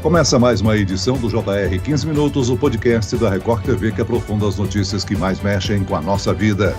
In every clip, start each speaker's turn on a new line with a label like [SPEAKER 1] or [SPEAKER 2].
[SPEAKER 1] Começa mais uma edição do JR 15 Minutos, o podcast da Record TV que aprofunda as notícias que mais mexem com a nossa vida.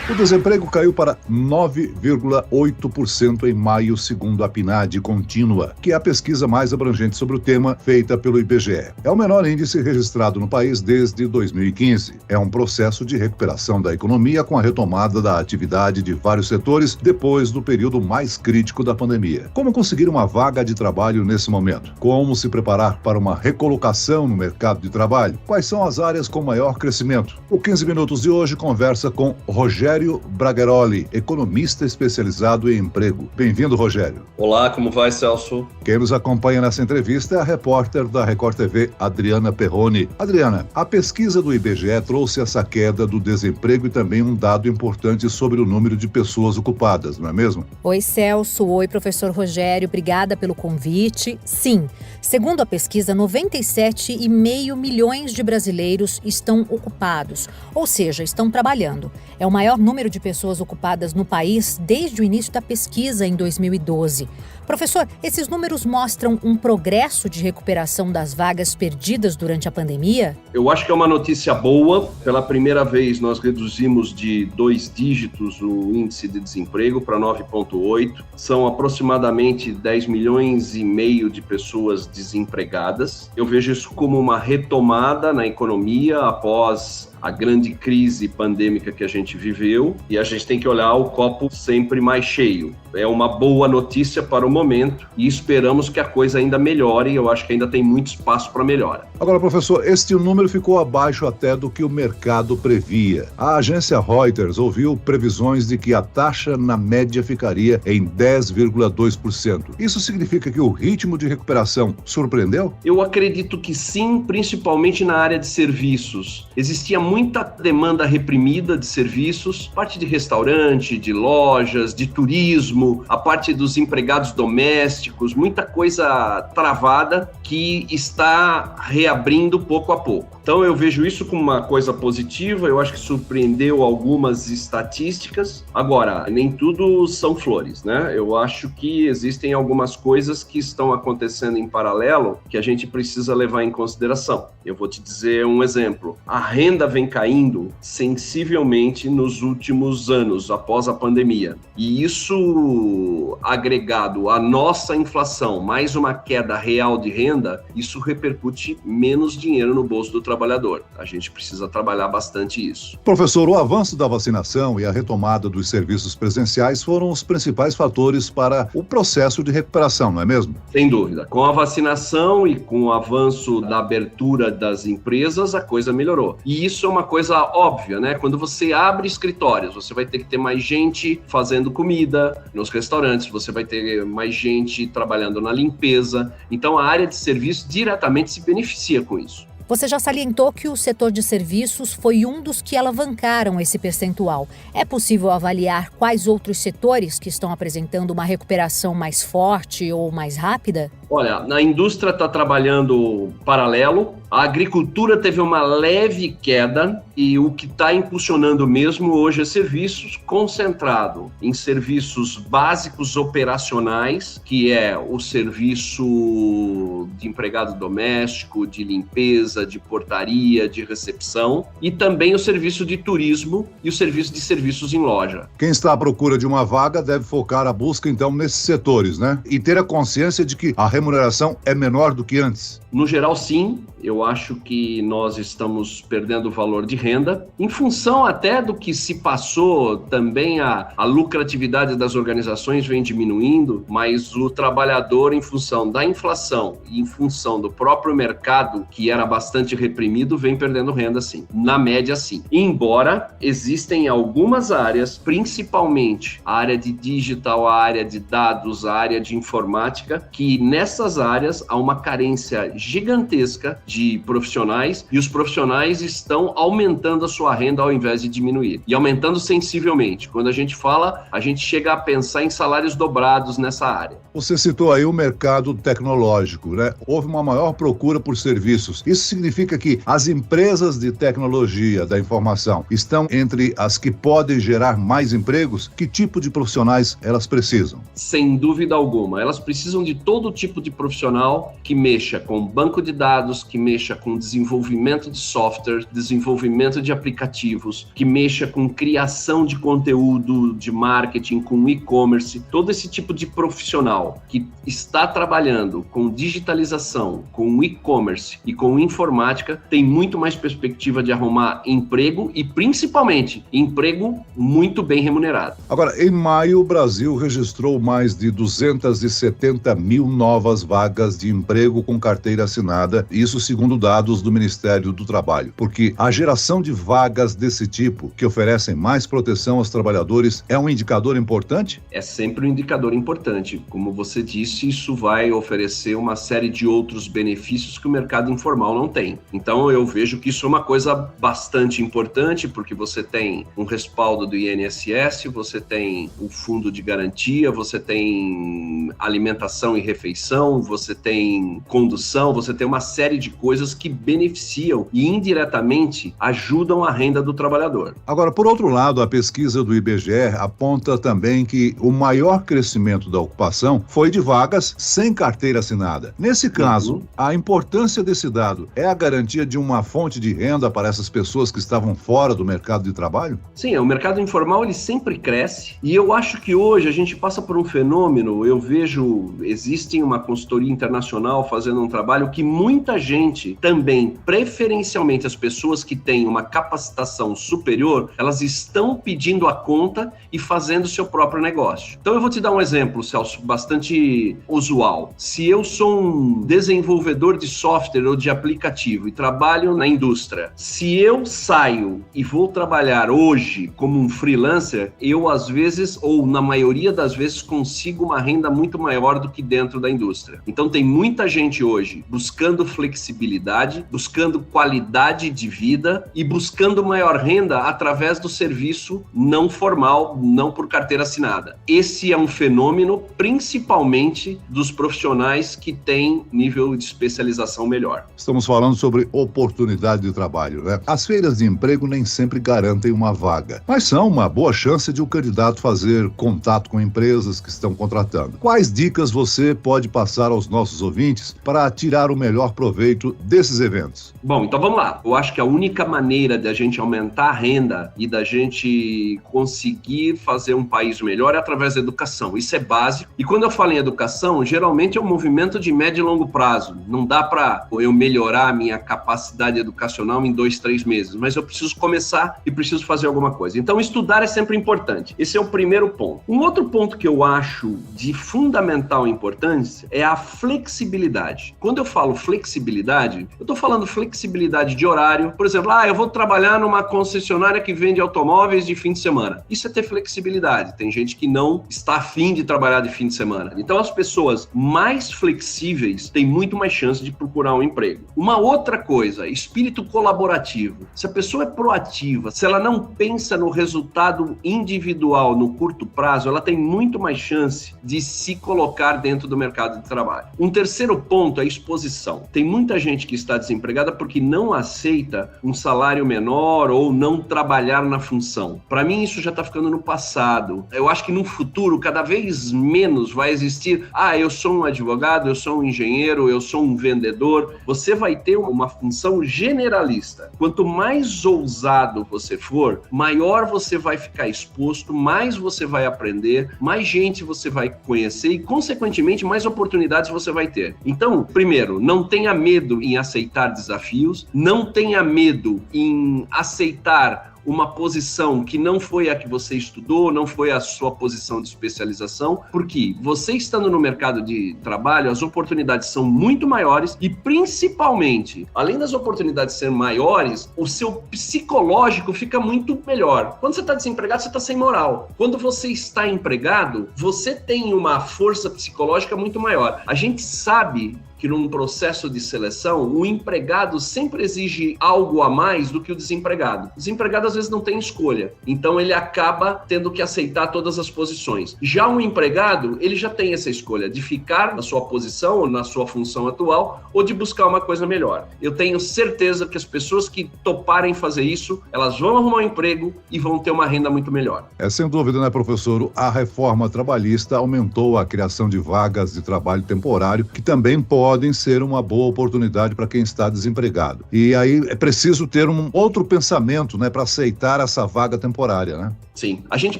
[SPEAKER 1] O desemprego caiu para 9,8% em maio, segundo a PNAD contínua, que é a pesquisa mais abrangente sobre o tema feita pelo IBGE. É o menor índice registrado no país desde 2015. É um processo de recuperação da economia com a retomada da atividade de vários setores depois do período mais crítico da pandemia. Como conseguir uma vaga de trabalho nesse momento? Como se preparar para uma recolocação no mercado de trabalho? Quais são as áreas com maior crescimento? O 15 Minutos de hoje conversa com Rogério Bragaroli, economista especializado em emprego. Bem-vindo, Rogério.
[SPEAKER 2] Olá, como vai, Celso?
[SPEAKER 1] Quem nos acompanha nessa entrevista é a repórter da Record TV, Adriana Perrone. Adriana, a pesquisa do IBGE trouxe essa queda do desemprego e também um dado importante sobre o número de pessoas ocupadas, não é mesmo?
[SPEAKER 3] Oi, Celso. Oi, professor Rogério. Obrigada pelo convite. Sim, segundo a pesquisa, 97,5 milhões de brasileiros estão ocupados, ou seja, estão trabalhando. É o maior número de pessoas ocupadas no país desde o início da pesquisa em 2012. Professor, esses números mostram um progresso de recuperação das vagas perdidas durante a pandemia?
[SPEAKER 2] Eu acho que é uma notícia boa. Pela primeira vez, nós reduzimos de 2 dígitos o índice de desemprego para 9,8. São aproximadamente 10 milhões e meio de pessoas desempregadas. Eu vejo isso como uma retomada na economia após a grande crise pandêmica que a gente viveu, e a gente tem que olhar o copo sempre mais cheio. É uma boa notícia para o momento e esperamos que a coisa ainda melhore. Eu acho que ainda tem muito espaço para melhora.
[SPEAKER 1] Agora, professor, este número ficou abaixo até do que o mercado previa. A agência Reuters ouviu previsões de que a taxa na média ficaria em 10,2%. Isso significa que o ritmo de recuperação surpreendeu?
[SPEAKER 2] Eu acredito que sim, principalmente na área de serviços. Existia muita demanda reprimida de serviços, parte de restaurante, de lojas, de turismo, a parte dos empregados domésticos, muita coisa travada que está reabrindo pouco a pouco. Então eu vejo isso como uma coisa positiva, eu acho que surpreendeu algumas estatísticas. Agora, nem tudo são flores, né? Eu acho que existem algumas coisas que estão acontecendo em paralelo que a gente precisa levar em consideração. Eu vou te dizer um exemplo. A renda vem caindo sensivelmente nos últimos anos, após a pandemia. E isso, agregado à nossa inflação, mais uma queda real de renda, isso repercute menos dinheiro no bolso do trabalhador. A gente precisa trabalhar bastante isso.
[SPEAKER 1] Professor, o avanço da vacinação e a retomada dos serviços presenciais foram os principais fatores para o processo de recuperação, não é mesmo?
[SPEAKER 2] Sem dúvida. Com a vacinação e com o avanço da abertura das empresas, a coisa melhorou. E isso é uma coisa óbvia, né? Quando você abre escritórios, você vai ter que ter mais gente fazendo comida nos restaurantes, você vai ter mais gente trabalhando na limpeza. Então, a área de serviço diretamente se beneficia com isso.
[SPEAKER 3] Você já salientou que o setor de serviços foi um dos que alavancaram esse percentual. É possível avaliar quais outros setores que estão apresentando uma recuperação mais forte ou mais rápida?
[SPEAKER 2] Olha, a indústria está trabalhando paralelo, a agricultura teve uma leve queda e o que está impulsionando mesmo hoje é serviços, concentrado em serviços básicos operacionais, que é o serviço de empregado doméstico, de limpeza, de portaria, de recepção, e também o serviço de turismo e o serviço de serviços em loja.
[SPEAKER 1] Quem está à procura de uma vaga deve focar a busca, então, nesses setores, né? E ter a consciência de que a remuneração é menor do que antes.
[SPEAKER 2] No geral, sim. Eu acho que nós estamos perdendo valor de renda, em função até do que se passou, também a lucratividade das organizações vem diminuindo, mas o trabalhador, em função da inflação e em função do próprio mercado, que era bastante reprimido, vem perdendo renda, sim. Na média, sim. Embora existem algumas áreas, principalmente a área de digital, a área de dados, a área de informática, que nessas áreas há uma carência gigantesca de profissionais e os profissionais estão aumentando a sua renda ao invés de diminuir. E aumentando sensivelmente. Quando a gente fala, a gente chega a pensar em salários dobrados nessa área.
[SPEAKER 1] Você citou aí o mercado tecnológico, né? Houve uma maior procura por serviços. Isso significa que as empresas de tecnologia da informação estão entre as que podem gerar mais empregos? Que tipo de profissionais elas precisam?
[SPEAKER 2] Sem dúvida alguma. Elas precisam de todo tipo de profissional que mexa com banco de dados, que mexa com desenvolvimento de software, desenvolvimento de aplicativos, que mexa com criação de conteúdo, de marketing, com e-commerce. Todo esse tipo de profissional que está trabalhando com digitalização, com e-commerce e com informática, tem muito mais perspectiva de arrumar emprego e, principalmente, emprego muito bem remunerado.
[SPEAKER 1] Agora, em maio, o Brasil registrou mais de 270 mil novas vagas de emprego com carteira assinada, isso segundo dados do Ministério do Trabalho, porque a geração de vagas desse tipo, que oferecem mais proteção aos trabalhadores, é um indicador importante?
[SPEAKER 2] É sempre um indicador importante. Como você disse, isso vai oferecer uma série de outros benefícios que o mercado informal não tem. Então, eu vejo que isso é uma coisa bastante importante, porque você tem um respaldo do INSS, você tem o fundo de garantia, você tem alimentação e refeição, você tem condução, você tem uma série de coisas que beneficiam e indiretamente ajudam a renda do trabalhador.
[SPEAKER 1] Agora, por outro lado, a pesquisa do IBGE aponta também que o maior crescimento da ocupação foi de vagas sem carteira assinada. Nesse caso, a importância desse dado é a garantia de uma fonte de renda para essas pessoas que estavam fora do mercado de trabalho?
[SPEAKER 2] Sim, o mercado informal ele sempre cresce e eu acho que hoje a gente passa por um fenômeno, eu vejo, existe uma consultoria internacional fazendo um trabalho que muita gente também, preferencialmente as pessoas que têm uma capacitação superior, elas estão pedindo a conta e fazendo seu próprio negócio. Então eu vou te dar um exemplo, Celso, bastante usual. Se eu sou um desenvolvedor de software ou de aplicativo e trabalho na indústria, se eu saio e vou trabalhar hoje como um freelancer, eu às vezes, ou na maioria das vezes, consigo uma renda muito maior do que dentro da indústria. Então tem muita gente hoje buscando flexibilidade, buscando qualidade de vida e buscando maior renda através do serviço não formal, não por carteira assinada. Esse é um fenômeno principalmente dos profissionais que têm nível de especialização melhor.
[SPEAKER 1] Estamos falando sobre oportunidade de trabalho, né? As feiras de emprego nem sempre garantem uma vaga, mas são uma boa chance de o candidato fazer contato com empresas que estão contratando. Quais dicas você pode passar aos nossos ouvintes para tirar o melhor proveito desses eventos?
[SPEAKER 2] Bom, então vamos lá. Eu acho que a única maneira da gente aumentar a renda e da gente conseguir fazer um país melhor é através da educação. Isso é básico. E quando eu falo em educação, geralmente é um movimento de médio e longo prazo. Não dá para eu melhorar a minha capacidade educacional em 2-3 meses, mas eu preciso começar e preciso fazer alguma coisa. Então, estudar é sempre importante. Esse é o primeiro ponto. Um outro ponto que eu acho de fundamental importância é a flexibilidade. Quando eu falo flexibilidade, eu estou falando flexibilidade de horário. Por exemplo, eu vou trabalhar numa concessionária que vende automóveis de fim de semana. Isso é ter flexibilidade. Tem gente que não está afim de trabalhar de fim de semana. Então, as pessoas mais flexíveis têm muito mais chance de procurar um emprego. Uma outra coisa, espírito colaborativo. Se a pessoa é proativa, se ela não pensa no resultado individual no curto prazo, ela tem muito mais chance de se colocar dentro do mercado de trabalho. Um terceiro ponto é a exposição. Tem muita gente que está desempregada porque não aceita um salário menor ou não trabalhar na função. Para mim, isso já está ficando no passado. Eu acho que no futuro, cada vez menos vai existir, eu sou um advogado, eu sou um engenheiro, eu sou um vendedor. Você vai ter uma função generalista. Quanto mais ousado você for, maior você vai ficar exposto, mais você vai aprender, mais gente você vai conhecer e, consequentemente, mais oportunidades você vai ter. Então, primeiro, não tenha medo em aceitar desafios, não tenha medo em aceitar uma posição que não foi a que você estudou, não foi a sua posição de especialização, porque você estando no mercado de trabalho, as oportunidades são muito maiores e, principalmente, além das oportunidades serem maiores, o seu psicológico fica muito melhor. Quando você está desempregado, você está sem moral. Quando você está empregado, você tem uma força psicológica muito maior. A gente sabe que que num processo de seleção, o empregado sempre exige algo a mais do que o desempregado. O desempregado às vezes não tem escolha, então ele acaba tendo que aceitar todas as posições. Já o empregado, ele já tem essa escolha de ficar na sua posição ou na sua função atual ou de buscar uma coisa melhor. Eu tenho certeza que as pessoas que toparem fazer isso, elas vão arrumar um emprego e vão ter uma renda muito melhor.
[SPEAKER 1] Sem dúvida, né, professor? A reforma trabalhista aumentou a criação de vagas de trabalho temporário, que também podem ser uma boa oportunidade para quem está desempregado. E aí é preciso ter um outro pensamento, né, para aceitar essa vaga temporária, né?
[SPEAKER 2] Sim. A gente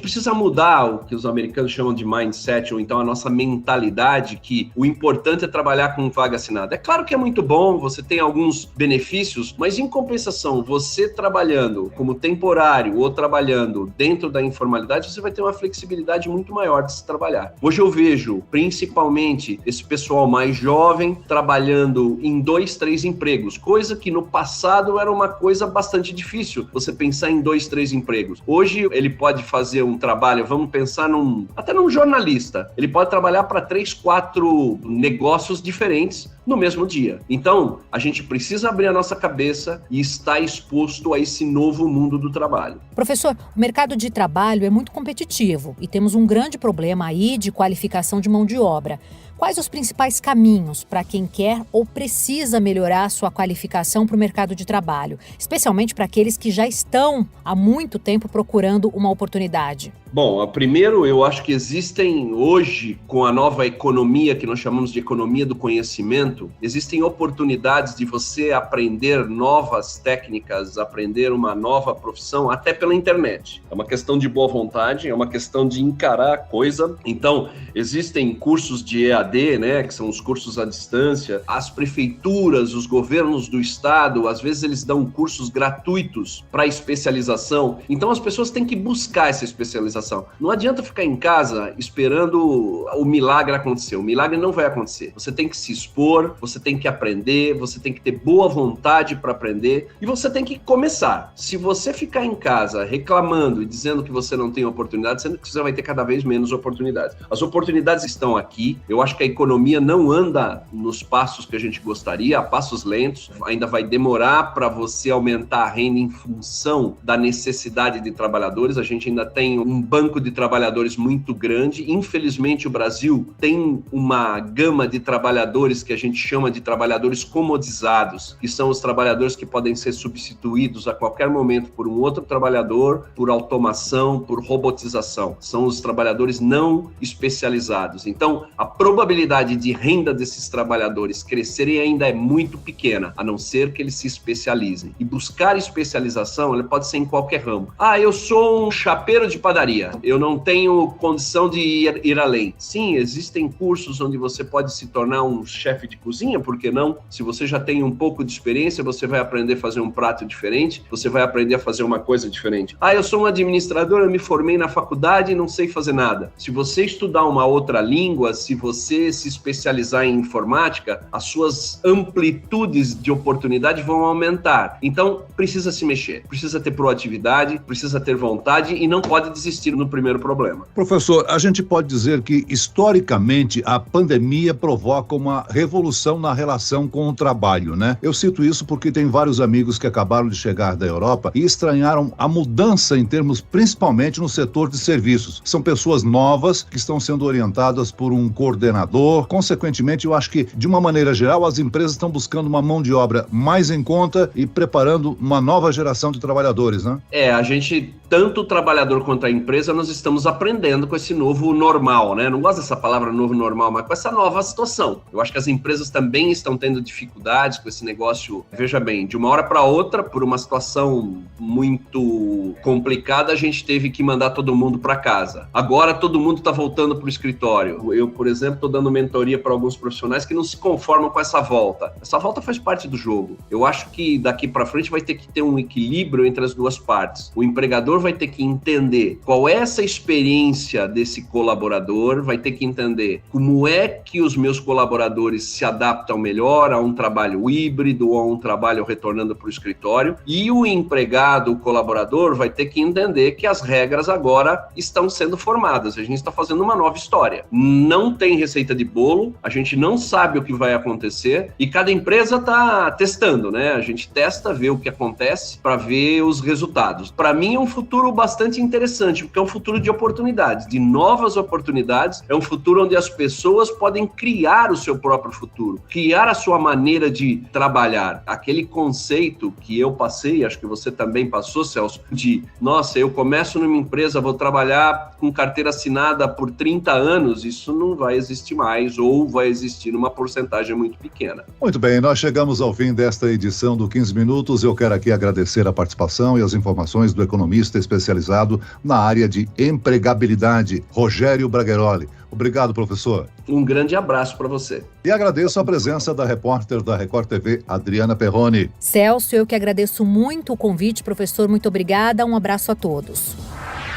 [SPEAKER 2] precisa mudar o que os americanos chamam de mindset, ou então a nossa mentalidade, que o importante é trabalhar com vaga assinada. É claro que é muito bom, você tem alguns benefícios, mas em compensação, você trabalhando como temporário ou trabalhando dentro da informalidade, você vai ter uma flexibilidade muito maior de se trabalhar. Hoje eu vejo, principalmente, esse pessoal mais jovem trabalhando em 2, 3 empregos, coisa que no passado era uma coisa bastante difícil, você pensar em 2, 3 empregos. Hoje ele pode fazer um trabalho, vamos pensar até num jornalista, ele pode trabalhar para 3, 4 negócios diferentes no mesmo dia. Então, a gente precisa abrir a nossa cabeça e estar exposto a esse novo mundo do trabalho.
[SPEAKER 3] Professor, o mercado de trabalho é muito competitivo e temos um grande problema aí de qualificação de mão de obra. Quais os principais caminhos para quem quer ou precisa melhorar sua qualificação para o mercado de trabalho, especialmente para aqueles que já estão há muito tempo procurando uma oportunidade?
[SPEAKER 2] Bom, primeiro eu acho que existem hoje, com a nova economia que nós chamamos de economia do conhecimento, existem oportunidades de você aprender novas técnicas, aprender uma nova profissão, até pela internet. É uma questão de boa vontade, é uma questão de encarar a coisa. Então, existem cursos de EAD, né, que são os cursos à distância. As prefeituras, os governos do estado, às vezes eles dão cursos gratuitos para especialização. Então, as pessoas têm que buscar essa especialização. Não adianta ficar em casa esperando o milagre acontecer. O milagre não vai acontecer. Você tem que se expor, você tem que aprender, você tem que ter boa vontade para aprender e você tem que começar. Se você ficar em casa reclamando e dizendo que você não tem oportunidade, sendo que você vai ter cada vez menos oportunidades. As oportunidades estão aqui. Eu acho que a economia não anda nos passos que a gente gostaria, a passos lentos. Ainda vai demorar para você aumentar a renda em função da necessidade de trabalhadores. A gente ainda tem um banco de trabalhadores muito grande. Infelizmente, o Brasil tem uma gama de trabalhadores que a gente chama de trabalhadores comodizados, que são os trabalhadores que podem ser substituídos a qualquer momento por um outro trabalhador, por automação, por robotização. São os trabalhadores não especializados. Então, a probabilidade de renda desses trabalhadores crescerem ainda é muito pequena, a não ser que eles se especializem. E buscar especialização, ela pode ser em qualquer ramo. Eu sou um chapeiro de padaria. Eu não tenho condição de ir além. Sim, existem cursos onde você pode se tornar um chefe de cozinha, por que não? Se você já tem um pouco de experiência, você vai aprender a fazer um prato diferente, você vai aprender a fazer uma coisa diferente. Eu sou um administrador, eu me formei na faculdade e não sei fazer nada. Se você estudar uma outra língua, se você se especializar em informática, as suas amplitudes de oportunidade vão aumentar. Então, precisa se mexer, precisa ter proatividade, precisa ter vontade e não pode desistir no primeiro problema.
[SPEAKER 1] Professor, a gente pode dizer que, historicamente, a pandemia provoca uma revolução na relação com o trabalho, né? Eu cito isso porque tem vários amigos que acabaram de chegar da Europa e estranharam a mudança em termos, principalmente no setor de serviços. São pessoas novas que estão sendo orientadas por um coordenador. Consequentemente, eu acho que, de uma maneira geral, as empresas estão buscando uma mão de obra mais em conta e preparando uma nova geração de trabalhadores, né?
[SPEAKER 2] A gente, tanto o trabalhador quanto a empresa, nós estamos aprendendo com esse novo normal, né? Não gosto dessa palavra novo normal, mas com essa nova situação. Eu acho que as empresas também estão tendo dificuldades com esse negócio. Veja bem, de uma hora para outra, por uma situação muito complicada, a gente teve que mandar todo mundo para casa. Agora todo mundo está voltando para o escritório. Eu, por exemplo, estou dando mentoria para alguns profissionais que não se conformam com essa volta. Essa volta faz parte do jogo. Eu acho que daqui para frente vai ter que ter um equilíbrio entre as duas partes. O empregador vai ter que entender qual é essa experiência desse colaborador, vai ter que entender como é que os meus colaboradores se adaptam melhor a um trabalho híbrido ou a um trabalho retornando para o escritório, e o empregado, o colaborador, vai ter que entender que as regras agora estão sendo formadas. A gente está fazendo uma nova história. Não tem receita de bolo, a gente não sabe o que vai acontecer e cada empresa está testando, né? A gente testa, vê o que acontece para ver os resultados. Para mim é um futuro bastante interessante, porque é um futuro de oportunidades, de novas oportunidades. É um futuro onde as pessoas podem criar o seu próprio futuro, criar a sua maneira de trabalhar. Aquele conceito que eu passei, acho que você também passou, Celso, de, nossa, eu começo numa empresa, vou trabalhar com carteira assinada por 30 anos, isso não vai existir mais, ou vai existir numa porcentagem muito pequena.
[SPEAKER 1] Muito bem, nós chegamos ao fim desta edição do 15 Minutos. Eu quero aqui agradecer a participação e as informações do economista especializado na área de empregabilidade, Rogério Bragueroli. Obrigado, professor.
[SPEAKER 2] Um grande abraço para você.
[SPEAKER 1] E agradeço a presença da repórter da Record TV, Adriana Perrone.
[SPEAKER 3] Celso, eu que agradeço muito o convite, professor. Muito obrigada. Um abraço a todos.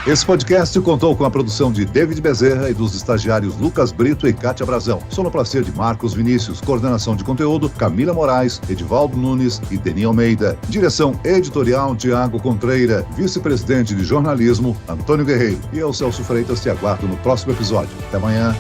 [SPEAKER 1] Esse podcast contou com a produção de David Bezerra e dos estagiários Lucas Brito e Kátia Brazão. Sonoplastia de Marcos Vinícius. Coordenação de conteúdo, Camila Moraes, Edivaldo Nunes e Deni Almeida. Direção editorial, Tiago Contreira. Vice-presidente de jornalismo, Antônio Guerreiro. E eu, Celso Freitas, te aguardo no próximo episódio. Até amanhã.